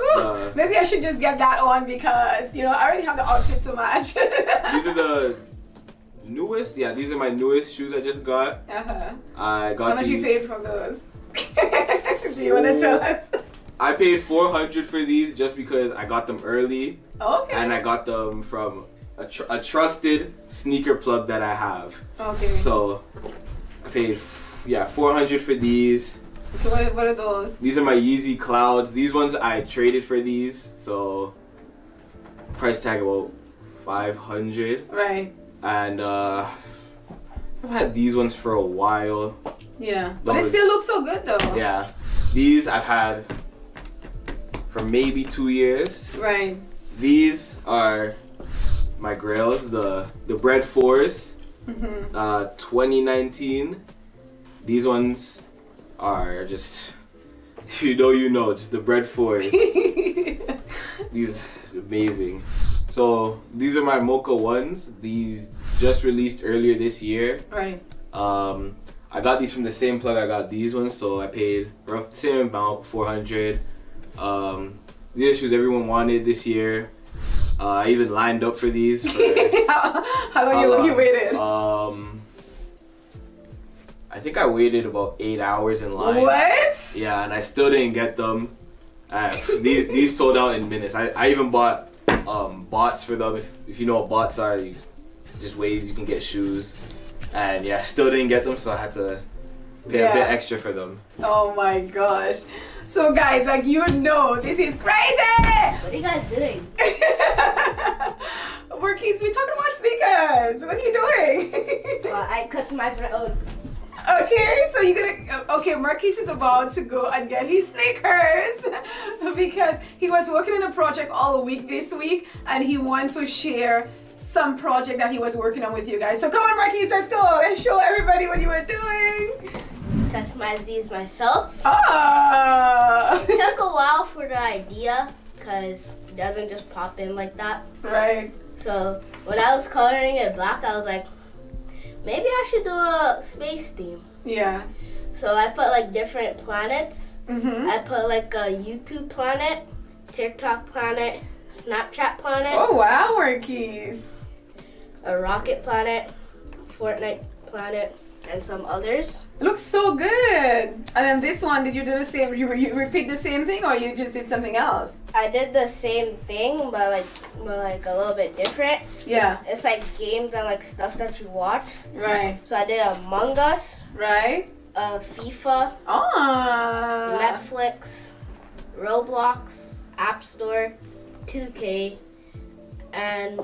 A: Maybe I should just get that one because, I already have the outfit so much.
C: These are the newest. Yeah, these are my newest shoes I just got. I got.
A: How much you paid for those? Do you want to tell us?
C: I paid $400 for these just because I got them early.
A: Okay.
C: And I got them from a trusted sneaker plug that I have. Okay. So I paid $400 for these.
A: Okay, what are those?
C: These are my Yeezy Clouds. These ones I traded for these, so price tag about $500.
A: Right.
C: And I've had these ones for a while.
A: Yeah, but it still looks so good though.
C: Yeah, these I've had for maybe 2 years.
A: Right.
C: These are my grails, the Bread 4s. 2019. These ones are just, if you know, just the Bread 4s. These are amazing. So these are my Mocha 1s. These just released earlier this year.
A: Right.
C: I got these from the same plug I got these ones, so I paid rough same amount, 400. These are shoes everyone wanted this year. I even lined up for these. For,
A: how long you waited?
C: I think I waited about 8 hours in line.
A: What?
C: Yeah, and I still didn't get them. These sold out in minutes. I even bought bots for them. If you know what bots are, just ways you can get shoes. And yeah, still didn't get them, so I had to pay a bit extra for them.
A: Oh my gosh. So guys, like this is crazy!
B: What are you guys doing?
A: Marquise, we're talking about sneakers. What are you doing?
B: I customized my own.
A: Okay, so you're gonna. Okay, Marquise is about to go and get his sneakers because he was working on a project all week this week, and he wants to share some project that he was working on with you guys. So come on, Marquise, let's go and show everybody what you were doing.
B: Customize these myself.
A: Ah.
B: It took a while for the idea because it doesn't just pop in like that.
A: Right.
B: So when I was coloring it black, I was like, maybe I should do a space theme.
A: Yeah.
B: So I put like different planets.
A: Mm-hmm.
B: I put like a YouTube planet, TikTok planet, Snapchat planet.
A: Oh wow, Marquise.
B: A rocket planet, Fortnite planet, and some others.
A: It looks so good. And then this one, did you do the same? You repeat the same thing, or you just did something else?
B: I did the same thing, but like a little bit different.
A: Yeah.
B: It's like games and like stuff that you watch.
A: Right.
B: So I did Among Us,
A: Right.
B: FIFA,
A: Ah.
B: Netflix, Roblox, App Store, 2K, and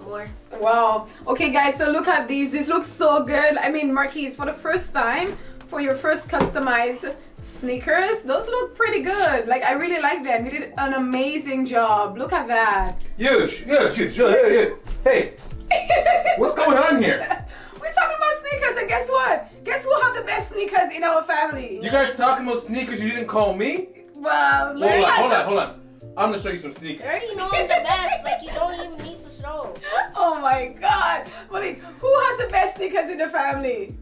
B: more.
A: Wow. Okay, guys. So look at these. This looks so good. I mean, Marquise, for the first time, for your first customized sneakers, those look pretty good. Like, I really like them. You did an amazing job. Look at that.
D: Yes. Hey, what's going on here?
A: We're talking about sneakers, and guess what? Guess who have the best sneakers in our family?
D: You guys talking about sneakers? You didn't call me?
A: Well,
D: Hold on. I'm gonna show you some sneakers.
B: You already know I'm the best. Like you don't even need to show.
A: Oh my God, Malik, who has the best sneakers in the family?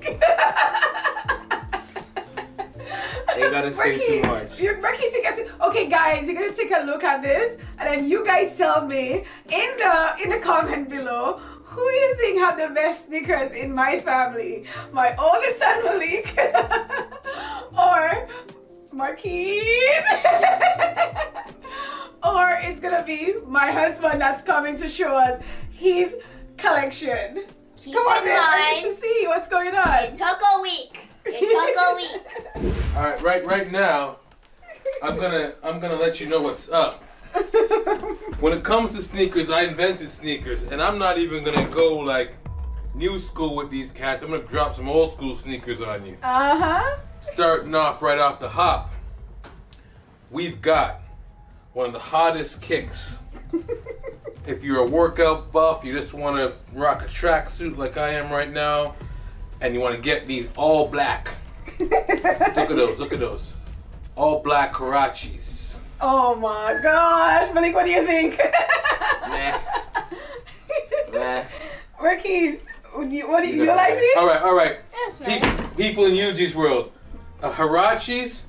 C: They gotta say too much.
A: Marquise, you get to. Okay, guys, you're gonna take a look at this, and then you guys tell me in the comment below. Who do you think have the best sneakers in my family? My oldest son Malik or Marquise? Or it's gonna be my husband that's coming to show us his collection.
B: Keep
A: Come on,
B: in
A: man, I
B: mind,
A: need to see what's going on.
B: it took a week.
D: All right, right now, I'm gonna let you know what's up. When it comes to sneakers, I invented sneakers, and I'm not even gonna go like new school with these cats. I'm gonna drop some old school sneakers on you.
A: Uh-huh.
D: Starting off right off the hop, we've got one of the hottest kicks. If you're a workout buff, you just want to rock a tracksuit like I am right now, and you want to get these all black. Look at those. All black Karachis.
A: Oh my gosh, Malik, what do you think?
C: Meh.
A: Marquise, what do you like these?
D: All right.
B: That's nice.
D: People in Eugie's world, Harachis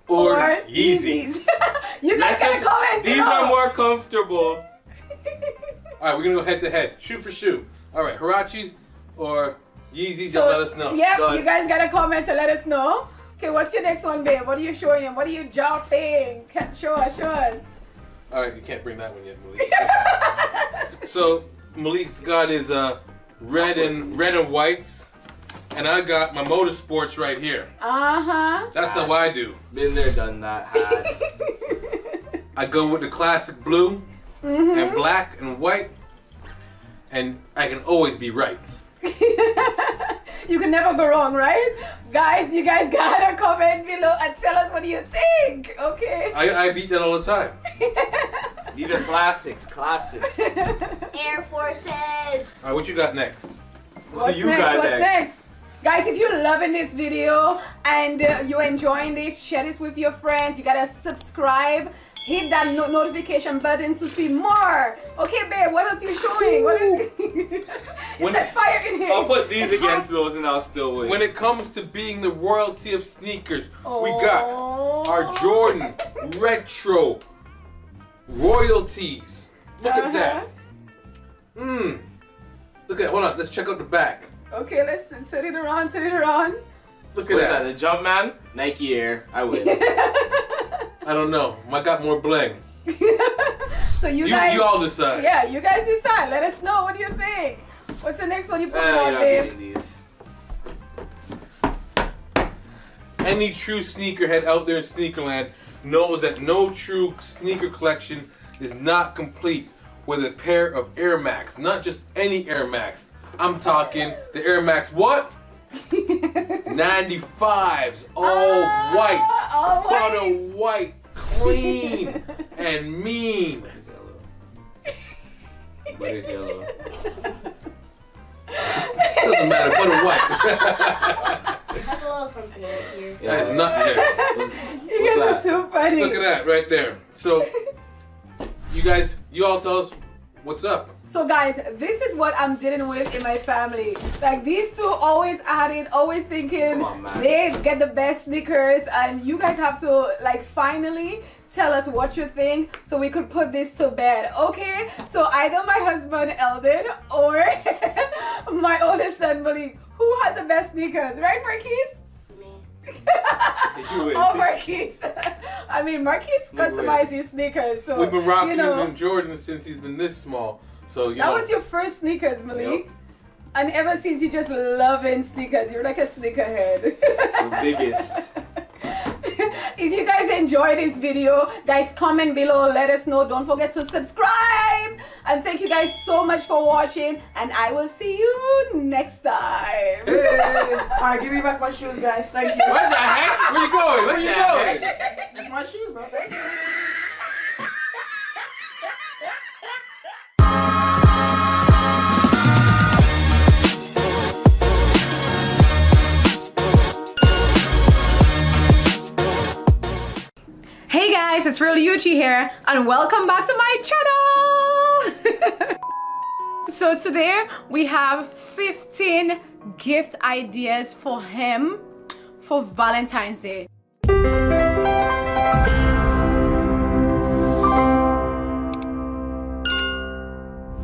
D: or Yeezys.
A: You guys gotta comment
C: These
A: below.
C: are more comfortable.
D: All right, we're gonna go head to head, shoe for shoe. All right, Harachis or Yeezys,
A: So,
D: and let us know.
A: Yep,
C: Done.
A: you guys gotta comment to let us know. Okay, what's your next one, babe? What are you showing him? What are you dropping? Show us.
D: All right, you can't bring that one yet, Malik. So Malik's got his red and whites, and I got my motorsports right here.
A: Uh-huh.
D: That's how I do.
C: Been there, done that. Had.
D: I go with the classic blue and black and white, and I can always be right.
A: You can never go wrong, right? Guys, you guys gotta comment below and tell us what you think, okay?
D: I beat that all the time.
C: These are classics.
B: Air Forces.
D: All right, what you got next?
A: What's
C: You
A: next?
C: got
A: What's
C: next.
A: next? Guys, if you're loving this video and you're enjoying this, share this with your friends. You gotta subscribe hit that notification button to see more. Okay, babe, what else you showing? What is it's that fire in here.
C: I'll put these
A: It's
C: against
A: hot.
C: those and I'll still win.
D: When it comes to being the royalty of sneakers, we got our Jordan retro royalties. Look at that. Look at, hold on, let's check out the back.
A: Okay, let's turn it around, turn it around.
D: Look at
C: What is
D: that.
C: that? The Jumpman? Nike Air. I win.
D: I don't know. I got more bling.
A: So you guys,
D: You all decide.
A: yeah, you guys decide. Let us know. What do you think? What's the next one you put
C: You're
A: on,
C: not
A: babe?
C: getting these.
D: Any true sneakerhead out there in Sneakerland knows that no true sneaker collection is not complete with a pair of Air Max. Not just any Air Max. I'm talking the Air Max what? 95s, all white,
A: All
D: butter
A: white.
D: white, clean and mean.
C: But it's yellow.
D: Doesn't matter, butter white.
B: There's a little something right here.
D: That is nothing there.
A: You guys are too funny.
D: Look at that right there. So, you all tell us what's up.
A: So guys, this is what I'm dealing with in my family. Like these two always at it, always thinking
C: Come on, man.
A: they get the best sneakers, and you guys have to like finally tell us what you think so we could put this to bed. Okay? So either my husband Eldon or my oldest son Malik. Who has the best sneakers? Right, Marquise?
B: Me.
C: You win.
A: Oh, Marquise. I mean, Marquise
C: You win.
A: customizes his sneakers, so
D: We've been rocking
A: you know.
D: him Jordan since he's been this small. So you
A: That
D: know.
A: was your first sneakers, Malik.
C: Yep.
A: And ever since you just loving sneakers, you're like a sneakerhead.
C: The biggest.
A: If you guys enjoyed this video, guys, comment below, let us know. Don't forget to subscribe. And thank you guys so much for watching. And I will see you next time.
E: Alright, give me back my shoes, guys. Thank you.
D: What the heck? Where you going? Where you going?
E: That's my shoes, bro. Thank you.
A: Hey guys, it's REALEUGIE here, and welcome back to my channel. So today we have 15 gift ideas for him for Valentine's Day.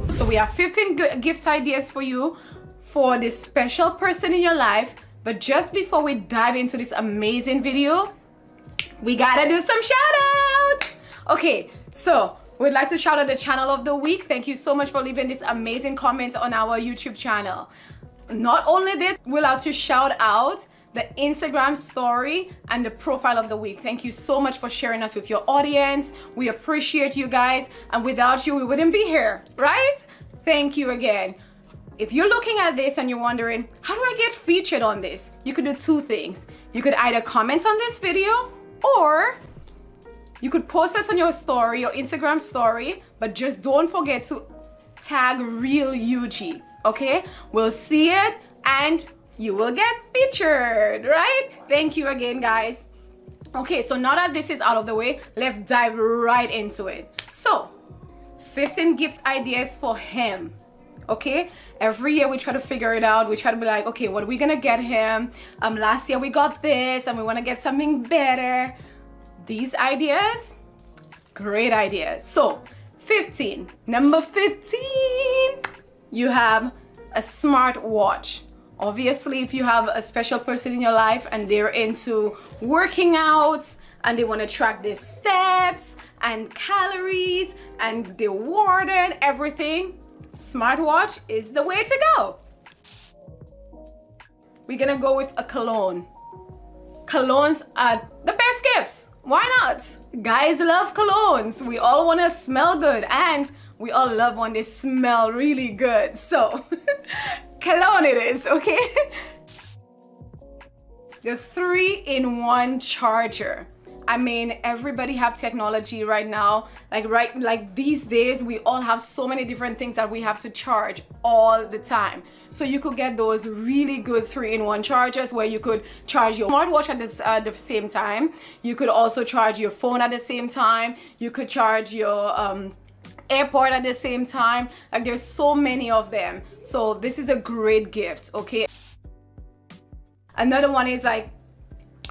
A: So we have 15 gift ideas for you for this special person in your life. But just before we dive into this amazing video, we gotta do some shout outs. Okay, so we'd like to shout out the channel of the week. Thank you so much for leaving this amazing comment on our YouTube channel. Not only this, we'd like to shout out the Instagram story and the profile of the week. Thank you so much for sharing us with your audience. We appreciate you guys, and without you, we wouldn't be here, right? Thank you again. If you're looking at this and you're wondering, how do I get featured on this? You could do two things. You could either comment on this video, or you could post us on your story, your Instagram story, but just don't forget to tag REALEUGIE, okay? We'll see it and you will get featured, right? Thank you again, guys. Okay, so now that this is out of the way, let's dive right into it. So, 15 gift ideas for him. Okay, every year we try to figure it out. We try to be like, okay, what are we gonna get him? Last year we got this and we want to get something better. These ideas, great ideas. So 15, number 15, you have a smart watch. Obviously, if you have a special person in your life and they're into working out and they want to track their steps and calories and their water and everything, smartwatch is the way to go. We're gonna go with a cologne. Colognes are the best gifts. Why not? Guys love colognes. We all want to smell good, and we all love when they smell really good. So cologne it is, okay? The 3-in-1 charger. I mean, everybody have technology right now. Like these days, we all have so many different things that we have to charge all the time. So you could get those really good 3-in-1 chargers where you could charge your smartwatch at the same time. You could also charge your phone at the same time. You could charge your airport at the same time. Like there's so many of them. So this is a great gift, okay? Another one is like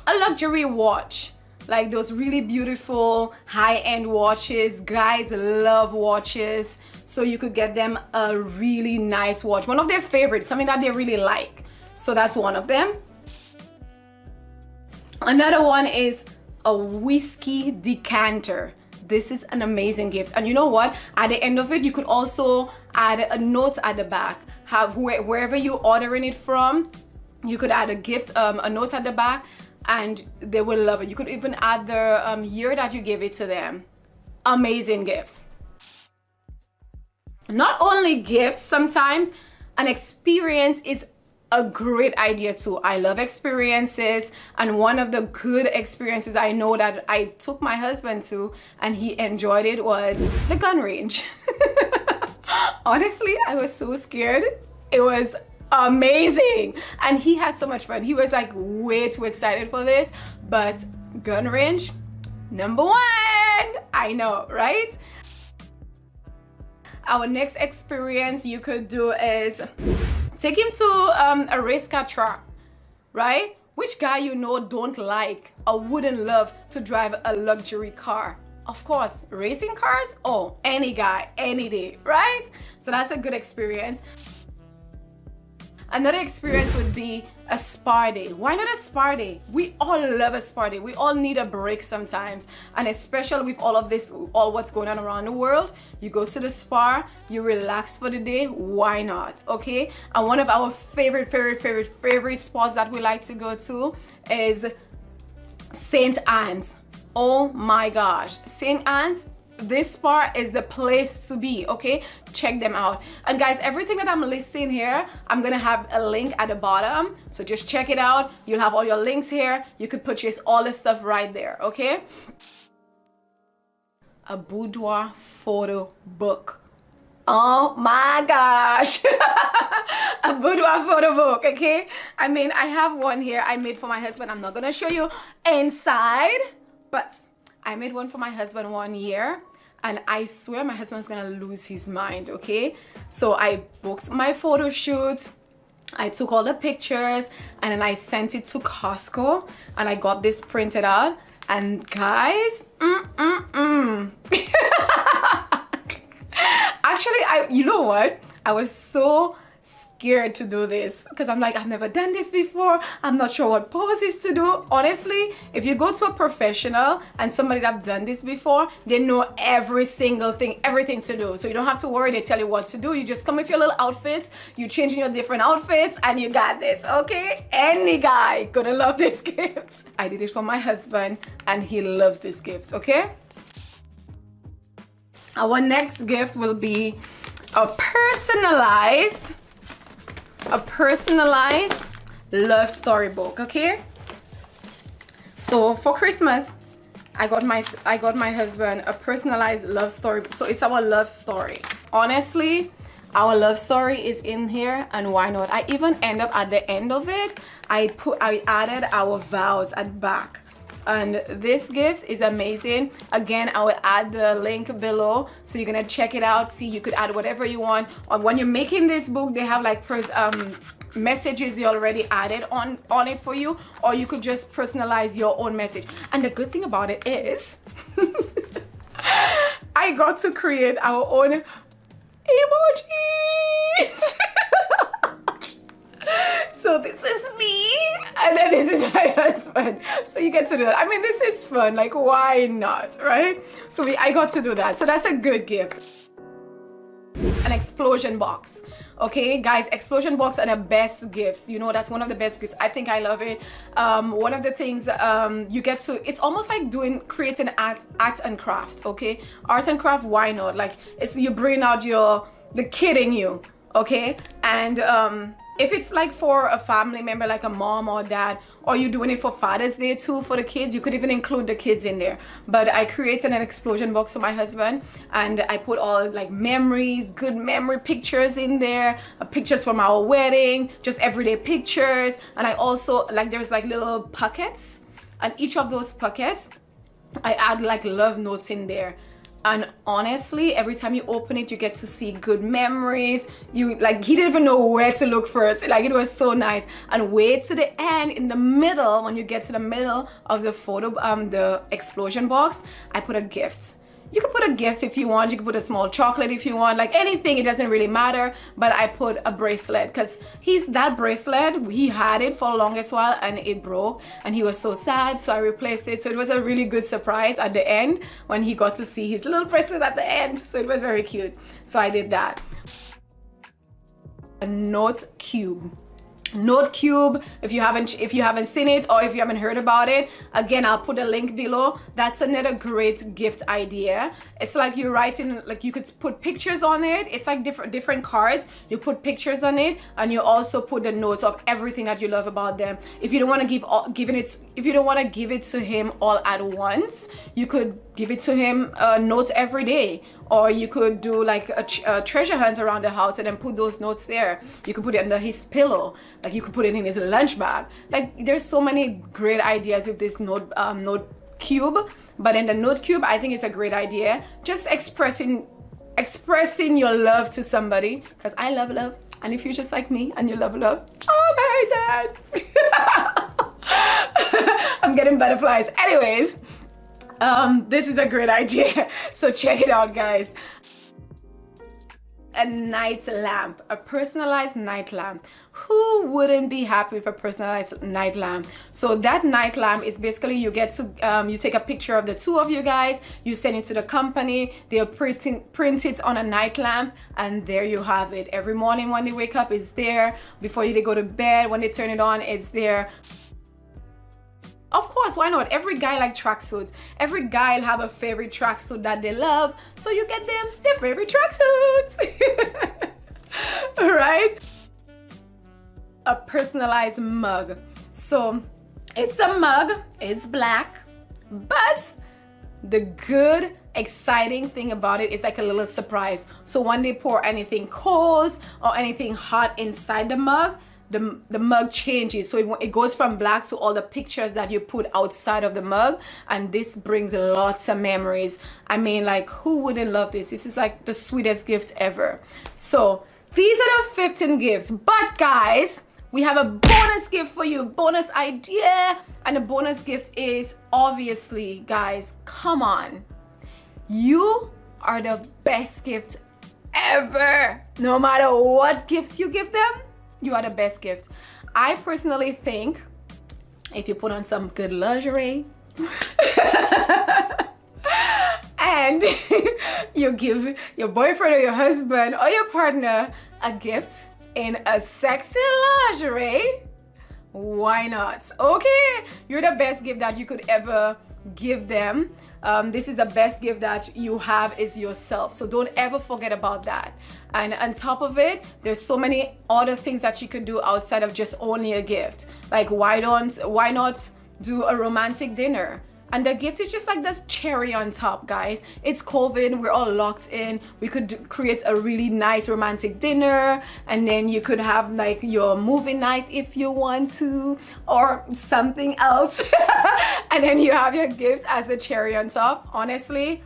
A: a luxury watch. Like those really beautiful high-end watches. Guys love watches. So you could get them a really nice watch. One of their favorites, something that they really like. So that's one of them. Another one is a whiskey decanter. This is an amazing gift. And you know what? At the end of it, you could also add a note at the back. Have wherever you're ordering it from, you could add a gift, a note at the back, and they will love it. You could even add the year that you gave it to them. Amazing gifts. Not only gifts, sometimes an experience is a great idea too. I love experiences, and one of the good experiences I know that I took my husband to and he enjoyed it was the gun range. Honestly, I was so scared. It was amazing and he had so much fun. He was like way too excited for this, but gun range, number one. I know, right? Our next experience you could do is take him to a race car track, right? Which guy you know don't like or wouldn't love to drive a luxury car? Of course, racing cars? Oh, any guy, any day, right? So that's a good experience. Another experience would be a spa day. Why not a spa day? We all love a spa day. We all need a break sometimes. And especially with all of this, all what's going on around the world, you go to the spa, you relax for the day, why not, okay? And one of our favorite spots that we like to go to is St. Anne's. Oh my gosh, St. Anne's. This spa is the place to be, okay? Check them out. And guys, everything that I'm listing here, I'm gonna have a link at the bottom, so just check it out. You'll have all your links here. You could purchase all the stuff right there, okay? A boudoir photo book. Oh my gosh. A boudoir photo book, okay? I mean, I have one here I made for my husband. I'm not gonna show you inside, but I made one for my husband one year, and I swear my husband's gonna lose his mind, okay? So I booked my photo shoot, I took all the pictures, and then I sent it to Costco, and I got this printed out, and guys, actually, you know what? I was so scared to do this because I'm like, I've never done this before. I'm not sure what poses to do. Honestly, if you go to a professional and somebody that have done this before, they know every single thing, everything to do. So you don't have to worry. They tell you what to do. You just come with your little outfits, you change in your different outfits, and you got this, okay? Any guy gonna love this gift. I did it for my husband and he loves this gift, okay? Our next gift will be a personalized love story book, okay? So for Christmas, I got my husband a personalized love story. So it's our love story. Honestly, our love story is in here, and why not? I even end up at the end of it, I added our vows at the back. And this gift is amazing. Again, I will add the link below, so you're gonna check it out. See, you could add whatever you want. Or when you're making this book, they have like messages they already added on it for you, or you could just personalize your own message. And the good thing about it is I got to create our own emojis. So this is me, and then this is my husband. So you get to do that. I mean, this is fun. Like, why not, right? So I got to do that. So that's a good gift. An explosion box. Okay, guys, explosion box are the best gifts. You know, that's one of the best gifts. I think I love it. One of the things you get to, it's almost like creating art and craft. Okay, art and craft. Why not? Like, it's you bring out the kid in you. Okay, and if it's like for a family member, like a mom or dad, or you're doing it for Father's Day too for the kids, you could even include the kids in there. But I created an explosion box for my husband, and I put all like memories, good memory pictures in there, pictures from our wedding, just everyday pictures. And I also like, there's like little pockets, and each of those pockets I add like love notes in there. And honestly, every time you open it, you get to see good memories. You like, he didn't even know where to look first. Like, it was so nice. And wait to the end, in the middle, when you get to the middle of the photo, the explosion box, I put a gift. You can put a gift if you want. You can put a small chocolate if you want, like anything. It doesn't really matter. But I put a bracelet, because that bracelet, he had it for the longest while and it broke, and he was so sad, so I replaced it. So it was a really good surprise at the end when he got to see his little bracelet at the end. So it was very cute. So I did that. A note cube. Note cube, if you haven't seen it, or if you haven't heard about it, again, I'll put a link below. That's another great gift idea. It's like you're writing, like you could put pictures on it. It's like different cards. You put pictures on it, and you also put the notes of everything that you love about them. If you don't want to if you don't want to give it to him all at once, you could give it to him notes every day. Or you could do like a treasure hunt around the house and then put those notes there. You could put it under his pillow. Like, you could put it in his lunch bag. Like, there's so many great ideas with this note cube. But in the note cube, I think it's a great idea. Just expressing your love to somebody. Because I love love. And if you're just like me and you love love, amazing. I'm getting butterflies. Anyways. This is a great idea, so check it out, guys. A night lamp, a personalized night lamp. Who wouldn't be happy with a personalized night lamp? So that night lamp is basically, you get to you take a picture of the two of you guys, you send it to the company, they'll print it on a night lamp, and there you have it. Every morning when they wake up, it's there. Before they go to bed, when they turn it on, it's there. Of course, why not? Every guy like tracksuits. Every guy will have a favorite tracksuit that they love, so you get them their favorite tracksuits. Right? A personalized mug. So it's a mug, it's black, but the good, exciting thing about it is like a little surprise. So when they pour anything cold or anything hot inside the mug, the mug changes, so it goes from black to all the pictures that you put outside of the mug, and this brings lots of memories. I mean, like, who wouldn't love this? This is like the sweetest gift ever. So these are the 15 gifts, but guys, we have a bonus gift for you, bonus idea. And the bonus gift is, obviously, guys, come on, you are the best gift ever. No matter what gift you give them, you are the best gift. I personally think if you put on some good lingerie and you give your boyfriend or your husband or your partner a gift in a sexy lingerie, why not? Okay, you're the best gift that you could ever give them. This is the best gift that you have, is yourself. So don't ever forget about that. And on top of it, there's so many other things that you could do outside of just only a gift. Like, why not do a romantic dinner? And the gift is just like this cherry on top, guys. It's COVID, we're all locked in. We could create a really nice romantic dinner, and then you could have like your movie night if you want to, or something else. And then you have your gift as a cherry on top. Honestly,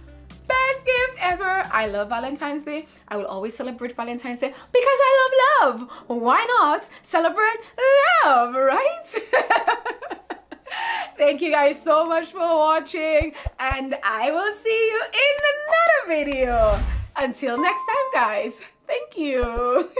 A: best gift ever. I love Valentine's Day. I will always celebrate Valentine's Day because I love love. Why not celebrate love, right? Thank you guys so much for watching, and I will see you in another video. Until next time, guys. Thank you.